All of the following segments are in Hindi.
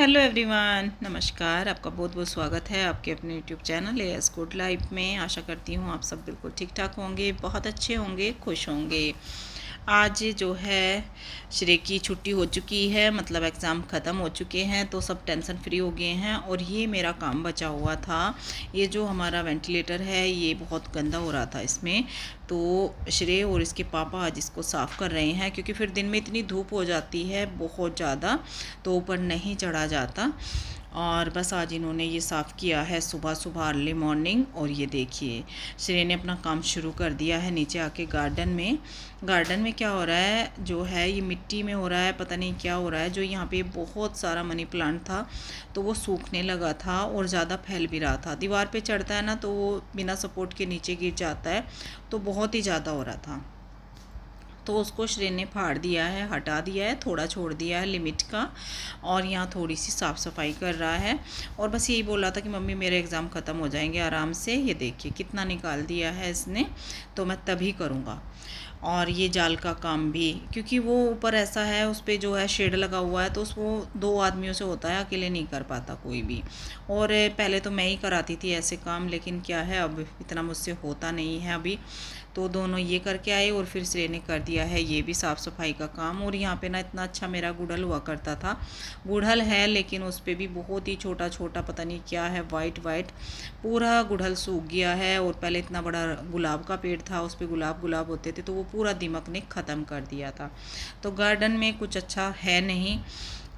हेलो एवरीवन, नमस्कार। आपका बहुत बहुत स्वागत है आपके अपने YouTube channel as good life में। आशा करती हूँ आप सब बिल्कुल ठीक ठाक होंगे, बहुत अच्छे होंगे, खुश होंगे। आज जो है श्रेय की छुट्टी हो चुकी है, मतलब एग्ज़ाम ख़त्म हो चुके हैं, तो सब टेंशन फ्री हो गए हैं। और ये मेरा काम बचा हुआ था, ये जो हमारा वेंटिलेटर है ये बहुत गंदा हो रहा था इसमें, तो श्रेय और इसके पापा आज इसको साफ़ कर रहे हैं, क्योंकि फिर दिन में इतनी धूप हो जाती है बहुत ज़्यादा, तो ऊपर नहीं चढ़ा जाता। और बस आज इन्होंने ये साफ़ किया है सुबह सुबह अर्ली मॉर्निंग। और ये देखिए श्रेय ने अपना काम शुरू कर दिया है नीचे आके गार्डन में क्या हो रहा है, जो है ये मिट्टी में हो रहा है, पता नहीं क्या हो रहा है। जो यहाँ पे बहुत सारा मनी प्लांट था तो वो सूखने लगा था और ज़्यादा फैल भी रहा था। दीवार पे चढ़ता है ना तो वो बिना सपोर्ट के नीचे गिर जाता है, तो बहुत ही ज़्यादा हो रहा था। तो उसको श्रेय ने फाड़ दिया है, हटा दिया है, थोड़ा छोड़ दिया है लिमिट का। और यहाँ थोड़ी सी साफ़ सफाई कर रहा है। और बस यही बोल रहा था कि मम्मी मेरे एग्ज़ाम ख़त्म हो जाएंगे आराम से। ये देखिए कितना निकाल दिया है इसने, तो मैं तभी करूँगा। और ये जाल का काम भी, क्योंकि वो ऊपर ऐसा है उस पर जो है शेड लगा हुआ है, तो उसको 2 आदमियों से होता है, अकेले नहीं कर पाता कोई भी। और पहले तो मैं ही कराती थी ऐसे काम, लेकिन क्या है अब इतना मुझसे होता नहीं है अभी, तो दोनों ये करके आए और फिर श्रेय ने कर दिया है ये भी साफ़ सफाई का काम। और यहाँ पे ना इतना अच्छा मेरा गुड़हल हुआ करता था, गुड़हल है लेकिन उस पर भी बहुत ही छोटा छोटा पता नहीं क्या है, वाइट वाइट पूरा गुड़हल सूख गया है। और पहले इतना बड़ा गुलाब का पेड़ था, उस पर गुलाब होते थे, तो वो पूरा दीमक ने ख़त्म कर दिया था। तो गार्डन में कुछ अच्छा है नहीं,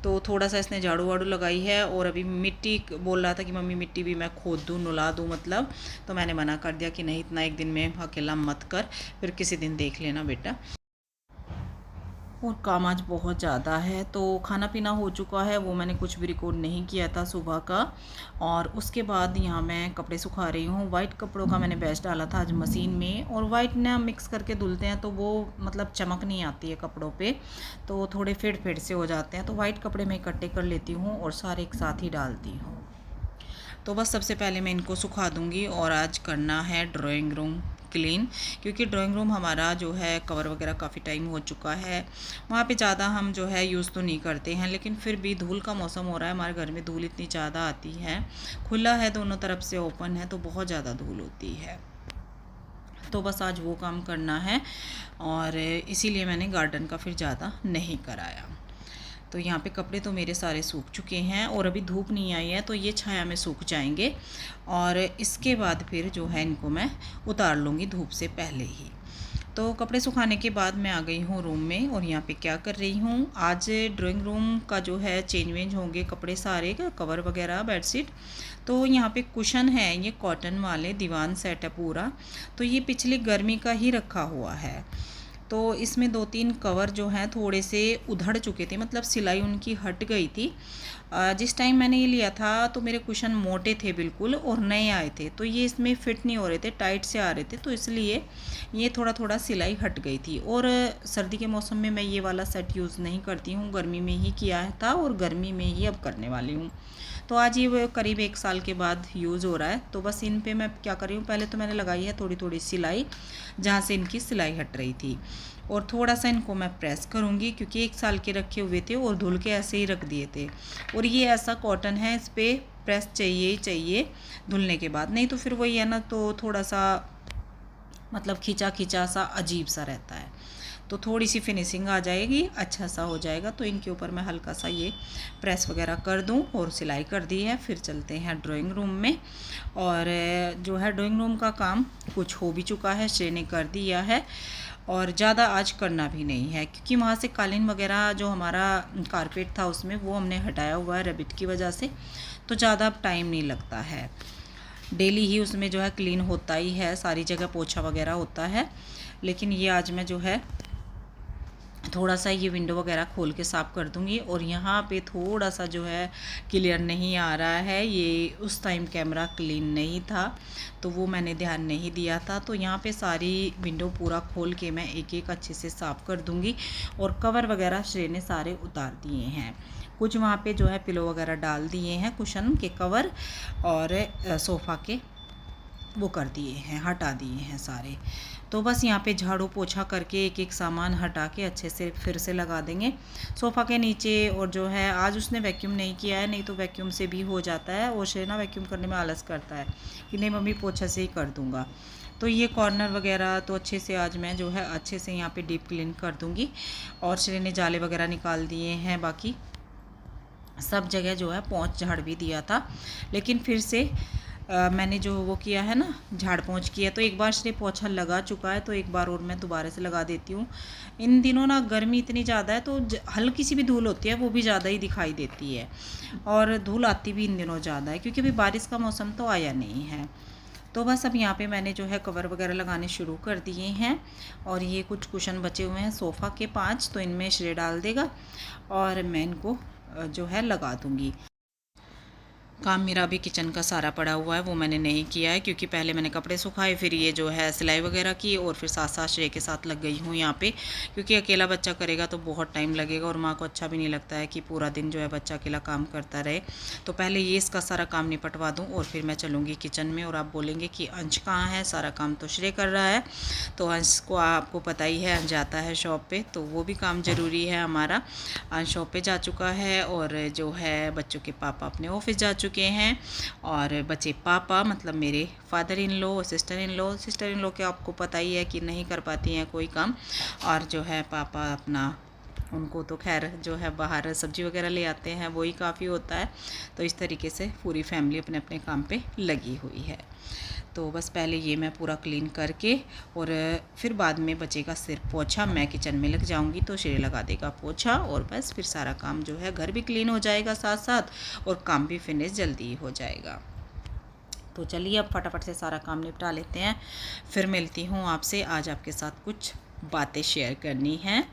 तो थोड़ा सा इसने झाड़ू वाड़ू लगाई है। और अभी मिट्टी बोल रहा था कि मम्मी मिट्टी भी मैं खोद दूँ, नुला दूँ मतलब, तो मैंने मना कर दिया कि नहीं इतना एक दिन में अकेला मत कर, फिर किसी दिन देख लेना बेटा। और काम आज बहुत ज़्यादा है, तो खाना पीना हो चुका है, वो मैंने कुछ भी रिकॉर्ड नहीं किया था सुबह का। और उसके बाद यहाँ मैं कपड़े सुखा रही हूँ। वाइट कपड़ों का मैंने बैच डाला था आज मशीन में, और वाइट ना मिक्स करके धुलते हैं तो वो मतलब चमक नहीं आती है कपड़ों पे, तो थोड़े फेड फेड से हो जाते हैं। तो वाइट कपड़े मैं इकट्ठे कर लेती हूँ और सारे एक साथ ही डालती हूँ। तो बस सबसे पहले मैं इनको सुखा दूँगी। और आज करना है ड्राइंग रूम क्लीन, क्योंकि ड्राइंग रूम हमारा जो है कवर वगैरह काफ़ी टाइम हो चुका है, वहाँ पे ज़्यादा हम जो है यूज़ तो नहीं करते हैं, लेकिन फिर भी धूल का मौसम हो रहा है, हमारे घर में धूल इतनी ज़्यादा आती है, खुला है दोनों तरफ से ओपन है, तो बहुत ज़्यादा धूल होती है। तो बस आज वो काम करना है, और इसीलिए मैंने गार्डन का फिर ज़्यादा नहीं कराया। तो यहाँ पे कपड़े तो मेरे सारे सूख चुके हैं, और अभी धूप नहीं आई है, तो ये छाया में सूख जाएंगे। और इसके बाद फिर जो है इनको मैं उतार लूँगी धूप से पहले ही। तो कपड़े सुखाने के बाद मैं आ गई हूँ रूम में, और यहाँ पे क्या कर रही हूँ, आज ड्राइंग रूम का जो है चेंज वेंज होंगे कपड़े सारे, कवर वगैरह बेडशीट। तो यहाँ पे कुशन है, ये कॉटन वाले दीवान सेट है पूरा, तो ये पिछली गर्मी का ही रखा हुआ है। तो इसमें 2-3 कवर जो हैं थोड़े से उधड़ चुके थे, मतलब सिलाई उनकी हट गई थी। जिस टाइम मैंने ये लिया था तो मेरे कुशन मोटे थे बिल्कुल, और नए आए थे, तो ये इसमें फिट नहीं हो रहे थे, टाइट से आ रहे थे, तो इसलिए ये थोड़ा थोड़ा सिलाई हट गई थी। और सर्दी के मौसम में मैं ये वाला सेट यूज़ नहीं करती हूँ, गर्मी में ही किया था और गर्मी में ही अब करने वाली हूँ। तो आज ये करीब 1 साल के बाद यूज़ हो रहा है। तो बस इन पे मैं क्या कर रही हूँ, पहले तो मैंने लगाई है थोड़ी थोड़ी सिलाई जहाँ से इनकी सिलाई हट रही थी, और थोड़ा सा इनको मैं प्रेस करूँगी, क्योंकि 1 साल के रखे हुए थे और धुल के ऐसे ही रख दिए थे। और ये ऐसा कॉटन है, इस पर प्रेस चाहिए ही चाहिए धुलने के बाद, नहीं तो फिर वही है ना, तो थोड़ा सा मतलब खींचा खींचा सा अजीब सा रहता है। तो थोड़ी सी फिनिशिंग आ जाएगी, अच्छा सा हो जाएगा। तो इनके ऊपर मैं हल्का सा ये प्रेस वगैरह कर दूं, और सिलाई कर दी है। फिर चलते हैं ड्राइंग रूम में। और जो है ड्राइंग रूम का काम कुछ हो भी चुका है, श्रेय ने कर दिया है, और ज़्यादा आज करना भी नहीं है, क्योंकि वहाँ से कालीन वगैरह जो हमारा कारपेट था उसमें वो हमने हटाया हुआ है रैबिट की वजह से, तो ज़्यादा टाइम नहीं लगता है। डेली ही उसमें जो है क्लीन होता ही है, सारी जगह पोछा वगैरह होता है। लेकिन ये आज मैं जो है थोड़ा सा ये विंडो वगैरह खोल के साफ़ कर दूंगी। और यहाँ पे थोड़ा सा जो है क्लियर नहीं आ रहा है, ये उस टाइम कैमरा क्लीन नहीं था, तो वो मैंने ध्यान नहीं दिया था। तो यहाँ पे सारी विंडो पूरा खोल के मैं एक एक अच्छे से साफ़ कर दूंगी। और कवर वगैरह श्रेय ने सारे उतार दिए हैं, कुछ वहाँ पे जो है पिलो वगैरह डाल दिए हैं, कुशन के कवर और सोफ़ा के वो कर दिए हैं, हटा दिए हैं सारे। तो बस यहाँ पे झाड़ू पोछा करके एक एक सामान हटा के अच्छे से फिर से लगा देंगे सोफ़ा के नीचे। और जो है आज उसने वैक्यूम नहीं किया है, नहीं तो वैक्यूम से भी हो जाता है। और शे ना वैक्यूम करने में आलस करता है कि नहीं मम्मी पोछा से ही कर दूँगा। तो ये कॉर्नर वगैरह तो अच्छे से आज मैं जो है अच्छे से यहाँ पे डीप क्लीन कर दूँगी। और श्रेय ने जाले वगैरह निकाल दिए हैं, बाकी सब जगह जो है पोंछ झाड़ भी दिया था। लेकिन फिर से मैंने जो वो किया है ना, झाड़ पोंछ किया, तो एक बार श्रेय पोछा लगा चुका है, तो एक बार और मैं दोबारा से लगा देती हूँ। इन दिनों ना गर्मी इतनी ज़्यादा है तो हल्की सी भी धूल होती है वो भी ज़्यादा ही दिखाई देती है, और धूल आती भी इन दिनों ज़्यादा है क्योंकि अभी बारिश का मौसम तो आया नहीं है। तो बस अब यहाँ पे मैंने जो है कवर वगैरह लगाने शुरू कर दिए हैं। और ये कुछ कुशन बचे हुए हैं सोफ़ा के 5, तो इनमें श्रेय डाल देगा और मैं इनको जो है लगा दूँगी। काम मेरा अभी किचन का सारा पड़ा हुआ है, वो मैंने नहीं किया है क्योंकि पहले मैंने कपड़े सुखाए, फिर ये जो है सिलाई वगैरह की, और फिर साथ साथ श्रेय के साथ लग गई हूँ यहाँ पे, क्योंकि अकेला बच्चा करेगा तो बहुत टाइम लगेगा और माँ को अच्छा भी नहीं लगता है कि पूरा दिन जो है बच्चा अकेला काम करता रहे। तो पहले ये इसका सारा काम निपटवा दूँ और फिर मैं चलूँगी किचन में। और आप बोलेंगे कि अंश कहाँ है, सारा काम तो श्रेय कर रहा है। तो अंश को आपको पता ही है, अंश जाता है शॉप पर, तो वो भी काम ज़रूरी है हमारा। अंश शॉप पर जा चुका है और जो है बच्चों के पापा अपने ऑफिस जा चुके हैं, और बच्चे पापा मतलब मेरे फादर इन लॉ और सिस्टर इन लॉ के आपको पता ही है कि नहीं कर पाती हैं कोई काम। और जो है पापा अपना, उनको तो खैर जो है बाहर सब्ज़ी वगैरह ले आते हैं, वही काफ़ी होता है। तो इस तरीके से पूरी फैमिली अपने अपने काम पे लगी हुई है। तो बस पहले ये मैं पूरा क्लीन करके और फिर बाद में बचेगा सिर्फ पोछा। मैं किचन में लग जाऊंगी तो श्रेय लगा देगा पोछा, और बस फिर सारा काम जो है, घर भी क्लीन हो जाएगा साथ साथ और काम भी फिनिश जल्दी हो जाएगा। तो चलिए अब फटाफट से सारा काम निपटा लेते हैं, फिर मिलती हूँ आपसे। आज आपके साथ कुछ बातें शेयर करनी हैं।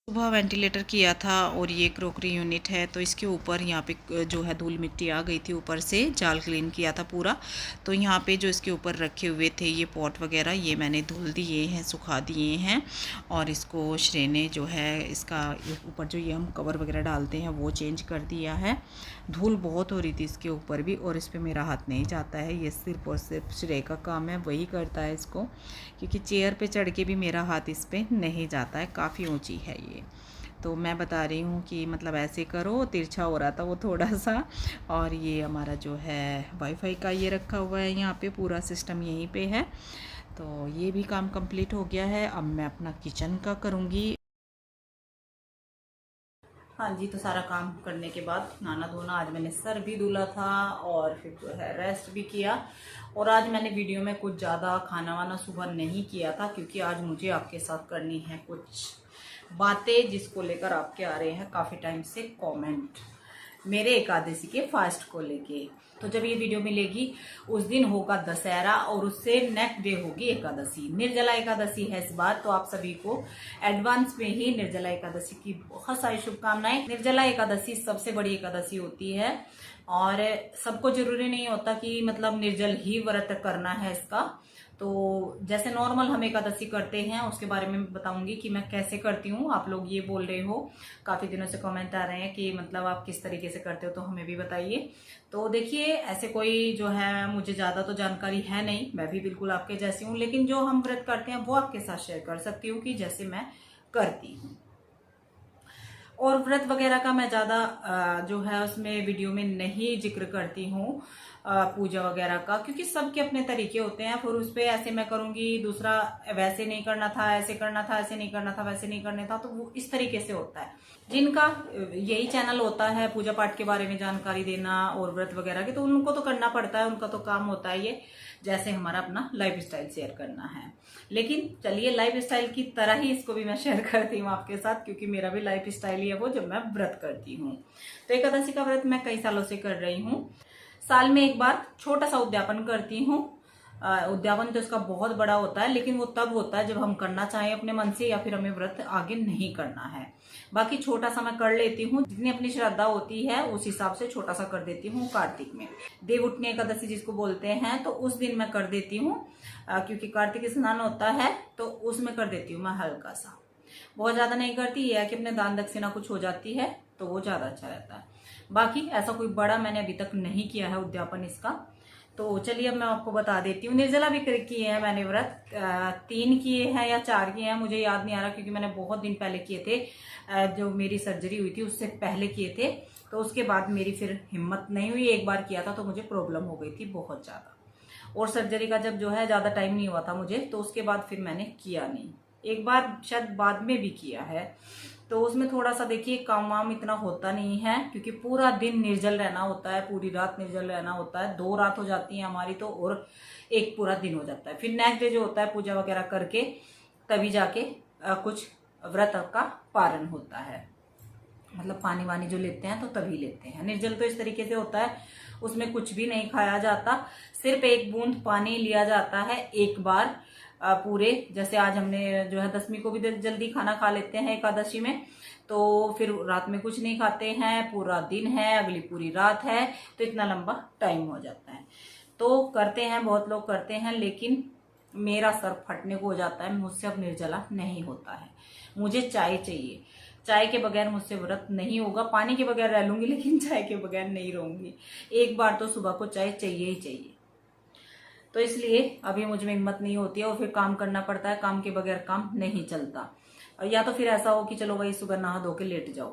सुबह वेंटिलेटर किया था और ये क्रोकरी यूनिट है, तो इसके ऊपर यहाँ पे जो है धूल मिट्टी आ गई थी, ऊपर से जाल क्लीन किया था पूरा। तो यहाँ पे जो इसके ऊपर रखे हुए थे ये पॉट वगैरह, ये मैंने धुल दिए हैं, सुखा दिए हैं। और इसको श्रेय ने जो है इसका ऊपर जो ये हम कवर वगैरह डालते हैं वो चेंज कर दिया है। धूल बहुत हो रही थी इसके ऊपर भी, और इस पर मेरा हाथ नहीं जाता है, ये सिर्फ और सिर्फ श्रेय का काम है, वही करता है इसको, क्योंकि चेयर पे चढ़ के भी मेरा हाथ इस पर नहीं जाता है, काफ़ी ऊंची है ये। तो मैं बता रही हूँ कि मतलब ऐसे करो, तिरछा हो रहा था वो थोड़ा सा। और ये हमारा जो है वाईफाई का ये रखा हुआ है यहाँ पे, पूरा सिस्टम यहीं पे है। तो ये भी काम कंप्लीट हो गया है, अब मैं अपना किचन का करूँगी। हाँ जी, तो सारा काम करने के बाद नहाना धोना, आज मैंने सर भी धुला था और फिर जो है रेस्ट भी किया। और आज मैंने वीडियो में कुछ ज़्यादा खाना वाना सुबह नहीं किया था, क्योंकि आज मुझे आपके साथ करनी है कुछ बातें, जिसको लेकर आपके आ रहे हैं काफ़ी टाइम से कमेंट, मेरे एकादशी के फास्ट को लेके। तो जब ये वीडियो मिलेगी उस दिन होगा दशहरा, और उससे नेक्स्ट डे होगी एकादशी, निर्जला एकादशी है इस बार। तो आप सभी को एडवांस में ही निर्जला एकादशी की बहुत सारी शुभकामनाएं। निर्जला एकादशी सबसे बड़ी एकादशी होती है, और सबको जरूरी नहीं होता कि मतलब निर्जल ही व्रत करना है इसका। तो जैसे नॉर्मल हम एकादशी करते हैं उसके बारे में बताऊंगी कि मैं कैसे करती हूँ। आप लोग ये बोल रहे हो, काफ़ी दिनों से कमेंट आ रहे हैं कि मतलब आप किस तरीके से करते हो, तो हमें भी बताइए। तो देखिए, ऐसे कोई जो है मुझे ज़्यादा तो जानकारी है नहीं, मैं भी बिल्कुल आपके जैसी हूँ, लेकिन जो हम व्रत करते हैं वो आपके साथ शेयर कर सकती हूँ कि जैसे मैं करती हूँ। और व्रत वगैरह का मैं ज़्यादा जो है उसमें वीडियो में नहीं जिक्र करती हूँ, पूजा वगैरह का, क्योंकि सबके अपने तरीके होते हैं। फिर उस पर ऐसे मैं करूंगी, दूसरा वैसे नहीं करना था, ऐसे करना था, ऐसे नहीं करना था, वैसे नहीं करना था, तो वो इस तरीके से होता है। जिनका यही चैनल होता है पूजा पाठ के बारे में जानकारी देना और व्रत वगैरह के, तो उनको तो करना पड़ता है, उनका तो काम होता है ये, जैसे हमारा अपना लाइफ स्टाइल शेयर करना है। लेकिन चलिए, लाइफ स्टाइल की तरह ही इसको भी मैं शेयर करती हूँ आपके साथ, क्योंकि मेरा भी लाइफ स्टाइल ही है वो, जब मैं व्रत करती हूँ। तो एकादशी का व्रत मैं कई सालों से कर रही हूँ। साल में एक बार छोटा सा उद्यापन करती हूँ। उद्यापन तो इसका बहुत बड़ा होता है, लेकिन वो तब होता है जब हम करना चाहें अपने मन से, या फिर हमें व्रत आगे नहीं करना है। बाकी छोटा सा मैं कर लेती हूँ, जितनी अपनी श्रद्धा होती है उस हिसाब से छोटा सा कर देती हूँ। कार्तिक में देव उठनी एकादशी जिसको बोलते हैं, तो उस दिन मैं कर देती हूँ, क्योंकि कार्तिक स्नान होता है, तो उसमें कर देती हूँ मैं हल्का सा, बहुत ज्यादा नहीं करती। यह है कि अपने दान दक्षिणा कुछ हो जाती है तो वो ज्यादा अच्छा रहता है। बाकी ऐसा कोई बड़ा मैंने अभी तक नहीं किया है उद्यापन इसका। तो चलिए अब मैं आपको बता देती हूँ। निर्जला भी किए हैं मैंने व्रत, 3 किए हैं या 4 किए हैं, मुझे याद नहीं आ रहा, क्योंकि मैंने बहुत दिन पहले किए थे। जो मेरी सर्जरी हुई थी उससे पहले किए थे, तो उसके बाद मेरी फिर हिम्मत नहीं हुई। एक बार किया था तो मुझे प्रॉब्लम हो गई थी बहुत ज्यादा, और सर्जरी का जब जो है ज्यादा टाइम नहीं हुआ था मुझे, तो उसके बाद फिर मैंने किया नहीं। एक बार शायद बाद में भी किया है, तो उसमें थोड़ा सा देखिए काम वाम इतना होता नहीं है, क्योंकि पूरा दिन निर्जल रहना होता है, पूरी रात निर्जल रहना होता है। 2 रात हो जाती है हमारी तो, और एक पूरा दिन हो जाता है। फिर नेक्स्ट डे जो होता है पूजा वगैरह करके तभी जाके कुछ व्रत का पारण होता है, मतलब पानी वानी जो लेते हैं तो तभी लेते हैं। निर्जल तो इस तरीके से होता है, उसमें कुछ भी नहीं खाया जाता, सिर्फ 1 बूंद पानी लिया जाता है एक बार पूरे। जैसे आज हमने जो है दशमी को भी जल्दी खाना खा लेते हैं एकादशी में, तो फिर रात में कुछ नहीं खाते हैं, पूरा दिन है, अगली पूरी रात है, तो इतना लंबा टाइम हो जाता है। तो करते हैं, बहुत लोग करते हैं, लेकिन मेरा सर फटने को हो जाता है, मुझसे अब निर्जला नहीं होता है। मुझे चाय चाहिए, चाय के बगैर मुझसे व्रत नहीं होगा। पानी के बगैर रह लूंगी, लेकिन चाय के बगैर नहीं रहूंगी। एक बार तो सुबह को चाय चाहिए ही चाहिए। तो इसलिए अभी मुझ में हिम्मत नहीं होती है, और फिर काम करना पड़ता है, काम के बगैर काम नहीं चलता। या तो फिर ऐसा हो कि चलो भाई सुबह नहा धो के लेट जाओ,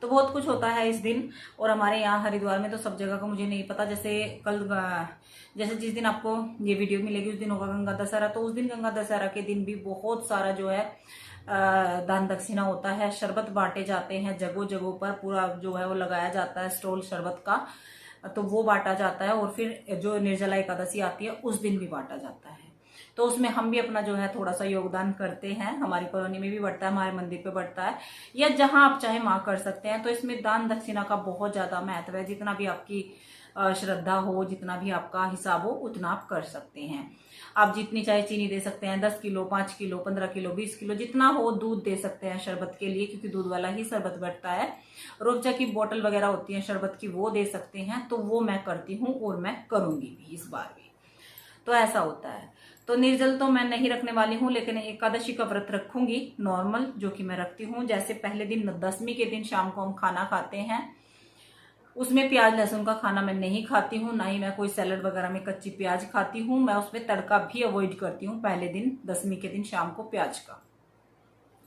तो बहुत कुछ होता है इस दिन। और हमारे यहाँ हरिद्वार में तो सब जगह का मुझे नहीं पता, जैसे जिस दिन आपको ये वीडियो मिलेगी उस दिन होगा गंगा दशहरा, तो उस दिन गंगा दशहरा के दिन भी बहुत सारा जो है दान दक्षिणा होता है, शरबत बांटे जाते हैं जगह जगहों पर, पूरा जो है वो लगाया जाता है स्टॉल शरबत का, तो वो बांटा जाता है। और फिर जो निर्जला एकादशी आती है उस दिन भी बांटा जाता है, तो उसमें हम भी अपना जो है थोड़ा सा योगदान करते हैं। हमारी कॉलोनी में भी बढ़ता है, हमारे मंदिर पे बढ़ता है, या जहां आप चाहे वहां कर सकते हैं। तो इसमें दान दक्षिणा का बहुत ज्यादा महत्व है। जितना भी आपकी श्रद्धा हो, जितना भी आपका हिसाब हो, उतना आप कर सकते हैं। आप जितनी चाहे चीनी दे सकते हैं, 10 किलो, 5 किलो, 15 किलो, 20 किलो, जितना हो। दूध दे सकते हैं शरबत के लिए, क्योंकि दूध वाला ही शरबत बैठता है। रूअफ़ज़ा की बोतल वगैरह होती है शरबत की, वो दे सकते हैं। तो वो मैं करती हूँ, और मैं करूंगी भी इस बार भी। तो ऐसा होता है। तो निर्जल तो मैं नहीं रखने वाली हूँ, लेकिन एकादशी का व्रत रखूंगी नॉर्मल, जो कि मैं रखती हूँ। जैसे पहले दिन दशमी के दिन शाम को हम खाना खाते हैं, उसमें प्याज लहसुन का खाना मैं नहीं खाती हूँ, ना ही मैं कोई सैलड वगैरह में कच्ची प्याज खाती हूँ। मैं उसमें तड़का भी अवॉइड करती हूँ पहले दिन, दशमी के दिन शाम को प्याज का,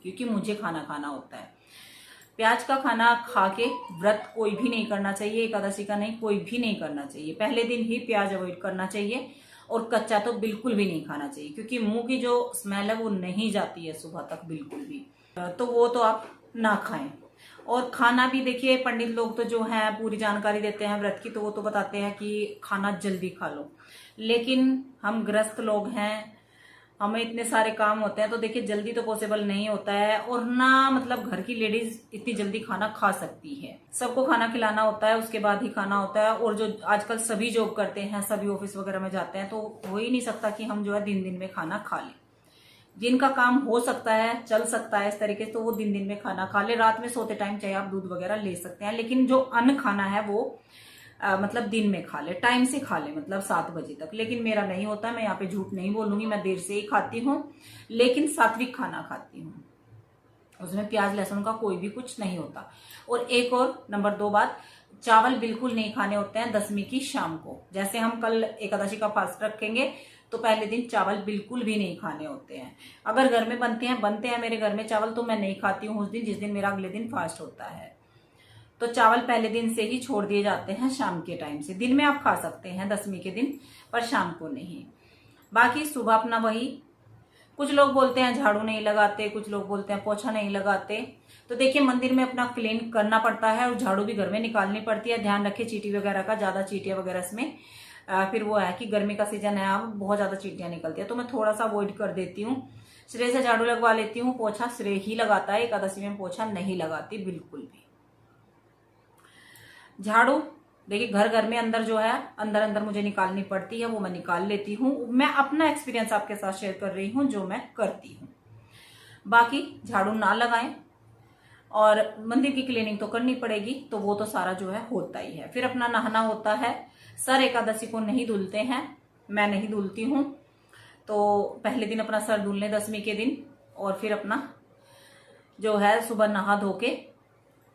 क्योंकि मुझे खाना खाना होता है। प्याज का खाना खा के व्रत कोई भी नहीं करना चाहिए, एकादशी का नहीं, कोई भी नहीं करना चाहिए। पहले दिन ही प्याज अवॉइड करना चाहिए, और कच्चा तो बिल्कुल भी नहीं खाना चाहिए, क्योंकि मुंह की जो स्मेल है वो नहीं जाती है सुबह तक बिल्कुल भी। तो वो तो आप ना खाएं। और खाना भी देखिए, पंडित लोग तो जो है पूरी जानकारी देते हैं व्रत की, तो वो तो बताते हैं कि खाना जल्दी खा लो, लेकिन हम गृहस्थ लोग हैं, हमें इतने सारे काम होते हैं, तो देखिए जल्दी तो पॉसिबल नहीं होता है। और ना मतलब घर की लेडीज इतनी जल्दी खाना खा सकती है, सबको खाना खिलाना होता है, उसके बाद ही खाना होता है। और जो आजकल सभी जॉब करते हैं, सभी ऑफिस वगैरह में जाते हैं, तो हो ही नहीं सकता कि हम जो है दिन दिन में खाना खा लें। जिनका काम हो सकता है, चल सकता है इस तरीके से, तो वो दिन दिन में खाना खा ले। रात में सोते टाइम चाहे आप दूध वगैरह ले सकते हैं, लेकिन जो अन्न खाना है वो मतलब दिन में खा ले, टाइम से खा ले, मतलब 7 बजे तक। लेकिन मेरा नहीं होता, मैं यहाँ पे झूठ नहीं बोलूंगी, मैं देर से ही खाती हूँ, लेकिन सात्विक खाना खाती हूँ, उसमें प्याज लहसुन का कोई भी कुछ नहीं होता। और एक और नंबर 2 बात, चावल बिल्कुल नहीं खाने होते हैं दशमी की शाम को। जैसे हम कल एकादशी का फास्ट रखेंगे, तो पहले दिन चावल बिल्कुल भी नहीं खाने होते हैं। अगर घर में बनते हैं मेरे घर में चावल, तो मैं नहीं खाती हूँ उस दिन, जिस दिन मेरा अगले दिन फास्ट होता है। तो चावल पहले दिन से ही छोड़ दिए जाते हैं शाम के टाइम से। दिन में आप खा सकते हैं 10वीं के दिन, पर शाम को नहीं। बाकी सुबह अपना वही, कुछ लोग बोलते हैं झाड़ू नहीं लगाते, कुछ लोग बोलते हैं पोछा नहीं लगाते। तो देखिए मंदिर में अपना क्लीन करना पड़ता है और झाड़ू भी घर में निकालनी पड़ती है। ध्यान रखें चींटी वगैरह का, ज्यादा चींटियां वगैरह इसमें फिर वो है कि गर्मी का सीजन है, अब बहुत ज्यादा चींटियां निकलती है, तो मैं थोड़ा सा अवॉइड कर देती हूँ। सिरे से झाड़ू लगवा लेती हूँ, पोछा सिरे ही लगाता है, एकादशी में पोछा नहीं लगाती बिल्कुल भी। झाड़ू देखिए घर घर में अंदर जो है अंदर अंदर मुझे निकालनी पड़ती है, वो मैं निकाल लेती हूँ। मैं अपना एक्सपीरियंस आपके साथ शेयर कर रही हूँ जो मैं करती हूँ। बाकी झाड़ू ना लगाएं और मंदिर की क्लीनिंग तो करनी पड़ेगी, तो वो तो सारा जो है होता ही है। फिर अपना नहाना होता है। सर एकादशी को नहीं धुलते हैं, मैं नहीं धुलती हूँ। तो पहले दिन अपना सर धुल लें 10वीं के दिन, और फिर अपना जो है सुबह नहा धो के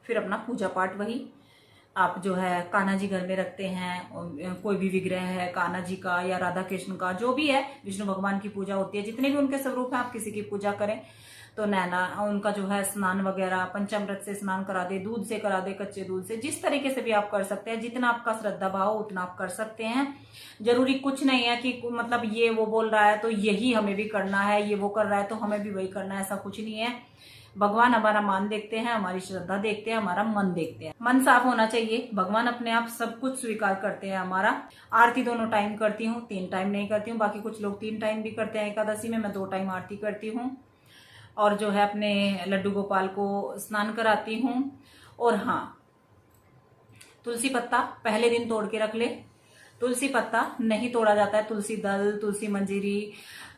फिर अपना पूजा पाठ वही आप जो है कान्हा जी घर में रखते हैं, कोई भी विग्रह है कान्हा जी का या राधा कृष्ण का, जो भी है, विष्णु भगवान की पूजा होती है, जितने भी उनके स्वरूप हैं आप किसी की पूजा करें तो नैना उनका जो है स्नान वगैरह पंचामृत से स्नान करा दे, दूध से करा दे, कच्चे दूध से, जिस तरीके से भी आप कर सकते हैं, जितना आपका श्रद्धा भाव उतना आप कर सकते हैं। जरूरी कुछ नहीं है कि मतलब ये वो बोल रहा है तो यही हमें भी करना है, ये वो कर रहा है तो हमें भी वही करना है, ऐसा कुछ नहीं है। भगवान हमारा मान देखते हैं, हमारी श्रद्धा देखते हैं, हमारा मन देखते हैं। मन साफ होना चाहिए, भगवान अपने आप सब कुछ स्वीकार करते हैं हमारा। आरती दोनों टाइम करती हूँ, 3 टाइम नहीं करती हूँ। बाकी कुछ लोग 3 टाइम भी करते हैं एकादशी में, मैं 2 टाइम आरती करती हूँ। और जो है अपने लड्डू गोपाल को स्नान कराती हूँ। और हाँ, तुलसी पत्ता पहले दिन तोड़ के रख ले। तुलसी पत्ता नहीं तोड़ा जाता है, तुलसी दल, तुलसी मंजीरी,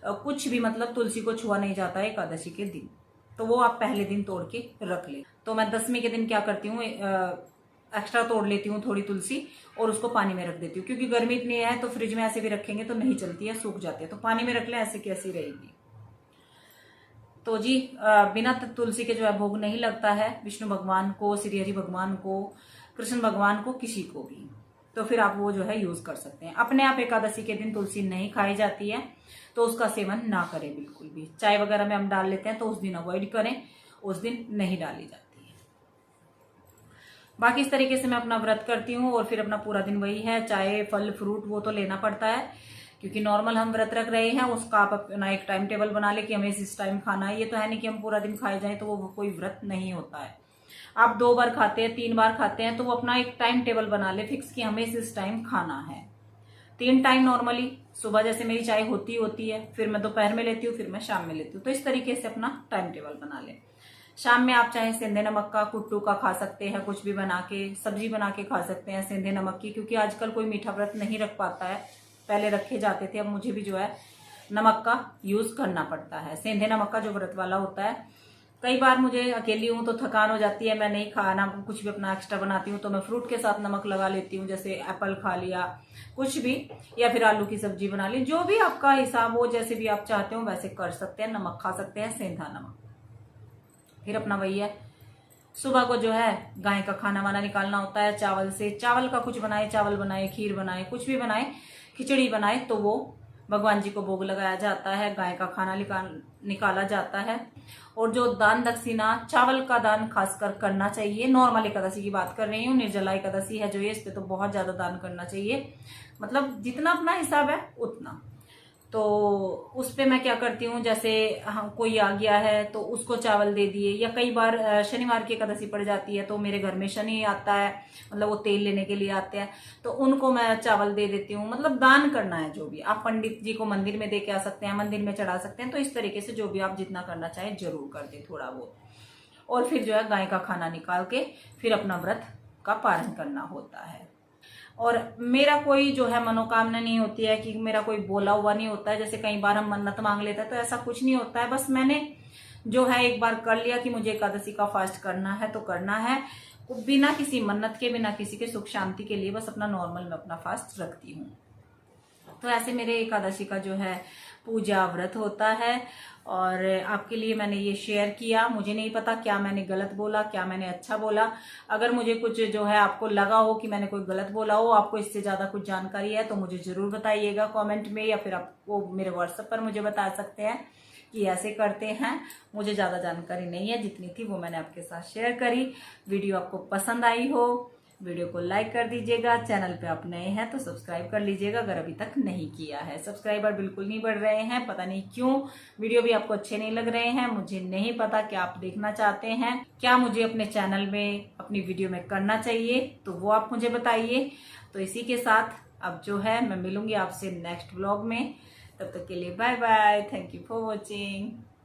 कुछ भी, मतलब तुलसी को छुआ नहीं जाता है एकादशी के दिन, तो वो आप पहले दिन तोड़ के रख ले। तो मैं 10वीं के दिन क्या करती हूँ, एक्स्ट्रा तोड़ लेती हूँ थोड़ी तुलसी और उसको पानी में रख देती हूँ, क्योंकि गर्मी इतनी है तो फ्रिज में ऐसे भी रखेंगे तो नहीं चलती है, सूख जाती है, तो पानी में रख ले, ऐसे कैसी रहेगी। तो जी बिना तुलसी के जो है भोग नहीं लगता है विष्णु भगवान को, श्री हरि भगवान को, कृष्ण भगवान को, किसी को भी। तो फिर आप वो जो है यूज कर सकते हैं। अपने आप एकादशी के दिन तुलसी नहीं खाई जाती है, तो उसका सेवन ना करें बिल्कुल भी। चाय वगैरह में हम डाल लेते हैं तो उस दिन अवॉइड करें, उस दिन नहीं डाली जाती है। बाकी इस तरीके से मैं अपना व्रत करती हूँ और फिर अपना पूरा दिन वही है, चाय फल फ्रूट वो तो लेना पड़ता है, क्योंकि नॉर्मल हम व्रत रख रहे हैं, उसका आप अपना एक टाइम टेबल बना ले कि हमें इस टाइम खाना है। ये तो है नहीं कि हम पूरा दिन खाए जाएं, तो वो कोई व्रत नहीं होता है। आप 2 बार खाते हैं, 3 बार खाते हैं, तो वो अपना एक टाइम टेबल बना ले फिक्स कि हमें इस टाइम खाना है। 3 टाइम नॉर्मली, सुबह जैसे मेरी चाय होती है, फिर मैं दोपहर में लेती हूँ, फिर मैं शाम में लेती हूँ। तो इस तरीके से अपना टाइम टेबल बना ले। शाम में आप चाहे सेंधे नमक का, कुट्टू का खा सकते हैं, कुछ भी बना के, सब्जी बना के खा सकते हैं सेंधे नमक की, क्योंकि आजकल कोई मीठा व्रत नहीं रख पाता है। पहले रखे जाते थे, अब मुझे भी जो है नमक का यूज करना पड़ता है। सेंधे नमक का जो व्रत वाला होता है, कई बार मुझे अकेली हूँ तो थकान हो जाती है, मैं नहीं खाना कुछ भी अपना एक्स्ट्रा बनाती हूँ, तो मैं फ्रूट के साथ नमक लगा लेती हूँ, जैसे एप्पल खा लिया कुछ भी, या फिर आलू की सब्जी बना ली, जो भी आपका हिसाब हो, जैसे भी आप चाहते हो वैसे कर सकते हैं। नमक खा सकते हैं, सेंधा नमक। फिर अपना वही है, सुबह को जो है गाय का खाना वाना निकालना होता है चावल से। चावल का कुछ बनाए, चावल बनाए, खीर बनाए, कुछ भी बनाए, खिचड़ी बनाए, तो वो भगवान जी को भोग लगाया जाता है, गाय का खाना निकाला जाता है। और जो दान दक्षिणा, चावल का दान खासकर करना चाहिए। नॉर्मल एकादशी की बात कर रही हूँ, निर्जला एकादशी है जो ये, इस पे तो बहुत ज्यादा दान करना चाहिए, मतलब जितना अपना हिसाब है उतना। तो उस पे मैं क्या करती हूँ, जैसे कोई आ गया है तो उसको चावल दे दिए, या कई बार शनिवार की एकादशी पड़ जाती है तो मेरे घर में शनि आता है, मतलब वो तेल लेने के लिए आते हैं, तो उनको मैं चावल दे देती हूँ। मतलब दान करना है जो भी, आप पंडित जी को मंदिर में दे के आ सकते हैं, मंदिर में चढ़ा सकते हैं। तो इस तरीके से जो भी आप जितना करना चाहें जरूर कर दे थोड़ा बहुत। और फिर जो है गाय का खाना निकाल के फिर अपना व्रत का पारण करना होता है। और मेरा कोई जो है मनोकामना नहीं होती है कि मेरा कोई बोला हुआ नहीं होता है, जैसे कई बार हम मन्नत मांग लेते हैं, तो ऐसा कुछ नहीं होता है। बस मैंने जो है एक बार कर लिया कि मुझे एकादशी का फास्ट करना है तो करना है, बिना किसी मन्नत के, बिना किसी के सुख शांति के लिए, बस अपना नॉर्मल में अपना फास्ट रखती हूँ। तो ऐसे मेरे एकादशी का जो है पूजा व्रत होता है, और आपके लिए मैंने ये शेयर किया। मुझे नहीं पता क्या मैंने गलत बोला, क्या मैंने अच्छा बोला। अगर मुझे कुछ जो है आपको लगा हो कि मैंने कोई गलत बोला हो, आपको इससे ज्यादा कुछ जानकारी है, तो मुझे जरूर बताइएगा कमेंट में, या फिर आपको मेरे व्हाट्सएप पर मुझे बता सकते हैं, कि ऐसे करते हैं। मुझे ज़्यादा जानकारी नहीं है, जितनी थी वो मैंने आपके साथ शेयर करी। वीडियो आपको पसंद आई हो, वीडियो को लाइक कर दीजिएगा। चैनल पे आप नए हैं तो सब्सक्राइब कर लीजिएगा अगर अभी तक नहीं किया है। सब्सक्राइबर बिल्कुल नहीं बढ़ रहे हैं, पता नहीं क्यों। वीडियो भी आपको अच्छे नहीं लग रहे हैं, मुझे नहीं पता क्या आप देखना चाहते हैं, क्या मुझे अपने चैनल में अपनी वीडियो में करना चाहिए, तो वो आप मुझे बताइए। तो इसी के साथ अब जो है मैं मिलूंगी आपसे नेक्स्ट व्लॉग में। तब तक के लिए bye bye, thank you for watching.